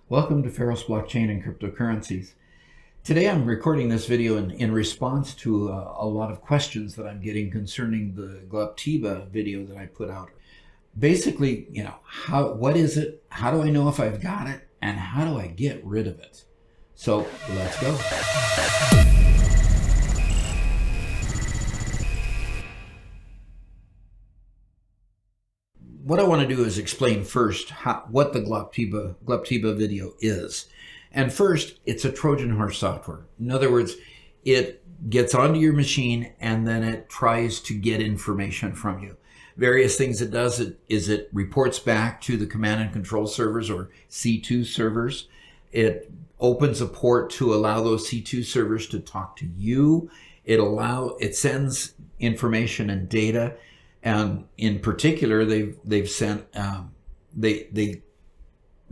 Welcome to Pharos Blockchain and Cryptocurrencies. Today I'm recording this video in response to a lot of questions that I'm getting concerning the Glupteba video that I put out. Basically, what is it? How do I know if I've got it? And how do I get rid of it? So let's go. What I want to do is explain first what the Glupteba video is. And first, it's a Trojan horse software. In other words, it gets onto your machine and then it tries to get information from you. Various things it does is it reports back to the command and control servers, or C2 servers. It opens a port to allow those C2 servers to talk to you. It sends information and data. And in particular, they've sent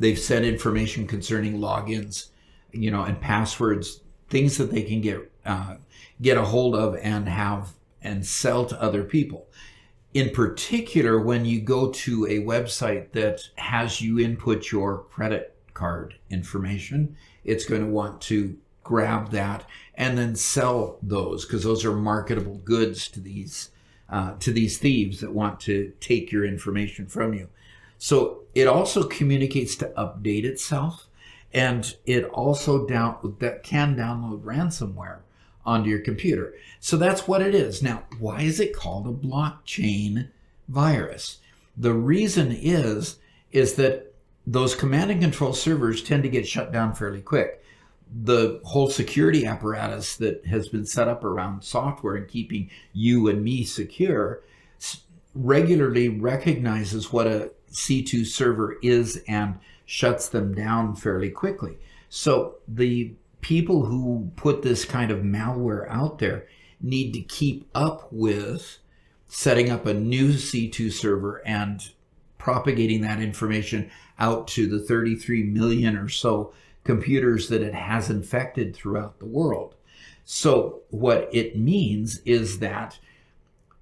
information concerning logins, and passwords, things that they can get a hold of and sell to other people. In particular, when you go to a website that has you input your credit card information, it's going to want to grab that and then sell those, because those are marketable goods to these thieves that want to take your information from you. So it also communicates to update itself, and it also can download ransomware onto your computer. So that's what it is. Now, why is it called a blockchain virus? The reason is that those command and control servers tend to get shut down fairly quick. The whole security apparatus that has been set up around software and keeping you and me secure regularly recognizes what a C2 server is and shuts them down fairly quickly. So the people who put this kind of malware out there need to keep up with setting up a new C2 server and propagating that information out to the 33 million or so computers that it has infected throughout the world. So what it means is that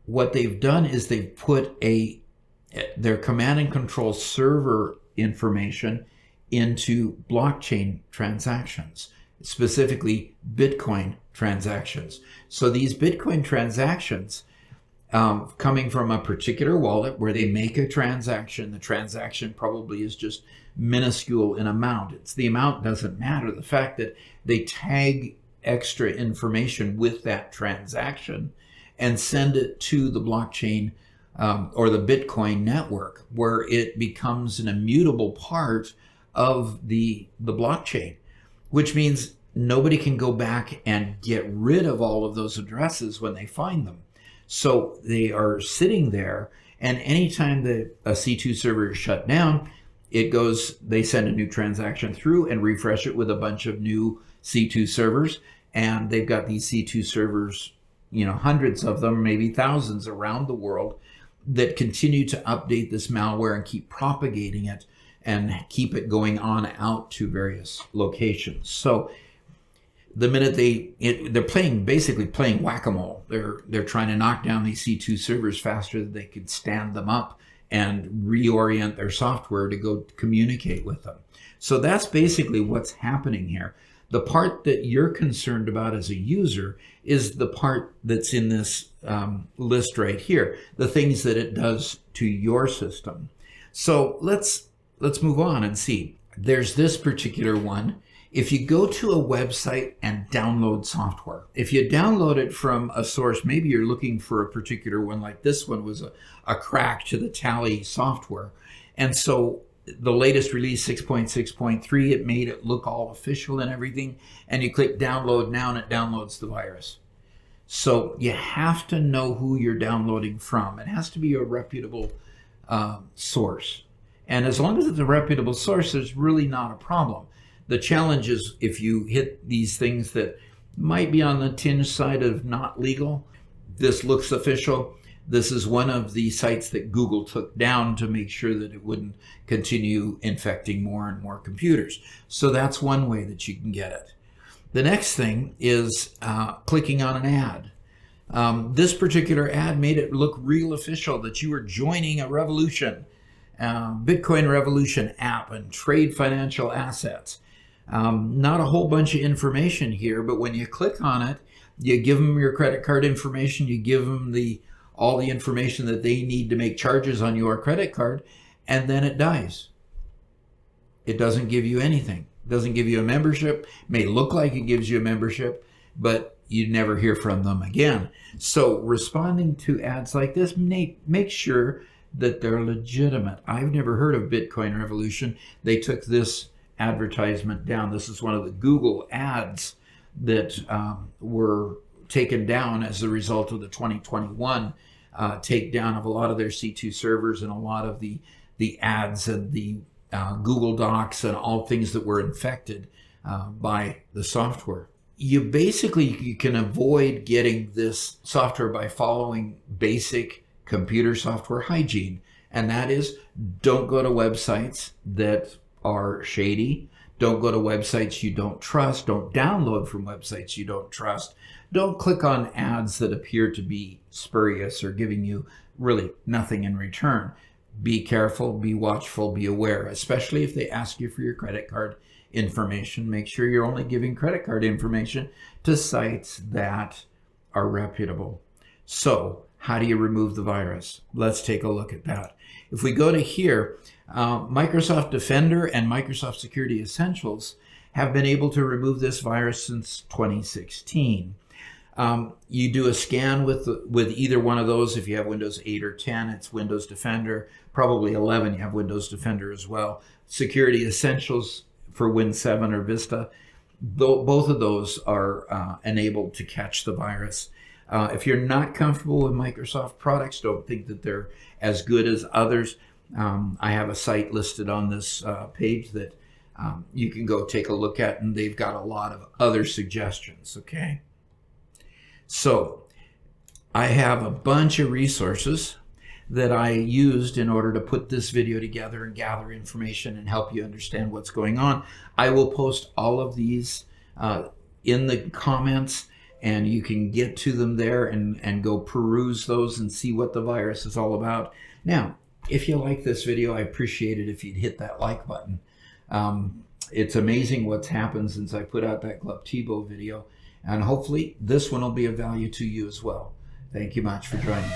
what they've done is they've put their command and control server information into blockchain transactions, specifically Bitcoin transactions. So these Bitcoin transactions, coming from a particular wallet where they make a transaction, the transaction probably is just minuscule in amount. The amount doesn't matter. The fact that they tag extra information with that transaction and send it to the blockchain or the Bitcoin network, where it becomes an immutable part of the blockchain, which means nobody can go back and get rid of all of those addresses when they find them. So they are sitting there, and anytime a C2 server is shut down, they send a new transaction through and refresh it with a bunch of new C2 servers. And they've got these C2 servers, hundreds of them, maybe thousands around the world, that continue to update this malware and keep propagating it and keep it going on out to various locations. So the minute they're basically playing whack-a-mole. They're trying to knock down these C2 servers faster than they could stand them up and reorient their software to go communicate with them. So that's basically what's happening here. The part that you're concerned about as a user is the part that's in this list right here, the things that it does to your system. So let's move on and see. There's this particular one. If you go to a website and download software, if you download it from a source, maybe you're looking for a particular one, like this one was a crack to the Tally software. And so the latest release, 6.6.3, it made it look all official and everything. And you click download now and it downloads the virus. So you have to know who you're downloading from. It has to be a reputable source. And as long as it's a reputable source, there's really not a problem. The challenge is if you hit these things that might be on the tinge side of not legal. This looks official. This is one of the sites that Google took down to make sure that it wouldn't continue infecting more and more computers. So that's one way that you can get it. The next thing is clicking on an ad. This particular ad made it look real official, that you were joining a revolution. Bitcoin Revolution app and trade financial assets. Not a whole bunch of information here, but when you click on it, you give them your credit card information, you give them all the information that they need to make charges on your credit card, and then it dies. It doesn't give you anything. It doesn't give you a membership. It may look like it gives you a membership, but you never hear from them again. So responding to ads like this, make sure that they're legitimate. I've never heard of Bitcoin Revolution. They took this advertisement down. This is one of the Google ads that were taken down as a result of the 2021 takedown of a lot of their C2 servers and a lot of the ads and the Google Docs and all things that were infected by the software. You can avoid getting this software by following basic computer software hygiene, and that is, don't go to websites that are shady. Don't go to websites you don't trust. Don't download from websites you don't trust. Don't click on ads that appear to be spurious or giving you really nothing in return. Be careful, be watchful, be aware, especially if they ask you for your credit card information. Make sure you're only giving credit card information to sites that are reputable. So, how do you remove the virus? Let's take a look at that. If we go to here, Microsoft Defender and Microsoft Security Essentials have been able to remove this virus since 2016. You do a scan with either one of those. If you have Windows 8 or 10, it's Windows Defender. Probably 11, you have Windows Defender as well. Security Essentials for Win 7 or Vista, both of those are enabled to catch the virus. If you're not comfortable with Microsoft products, don't think that they're as good as others. I have a site listed on this page that you can go take a look at, and they've got a lot of other suggestions, okay? So I have a bunch of resources that I used in order to put this video together and gather information and help you understand what's going on. I will post all of these in the comments, and you can get to them there and go peruse those and see what the virus is all about. Now, if you like this video, I appreciate it if you'd hit that like button. It's amazing what's happened since I put out that Glupteba video, and hopefully this one will be of value to you as well. Thank you much for joining.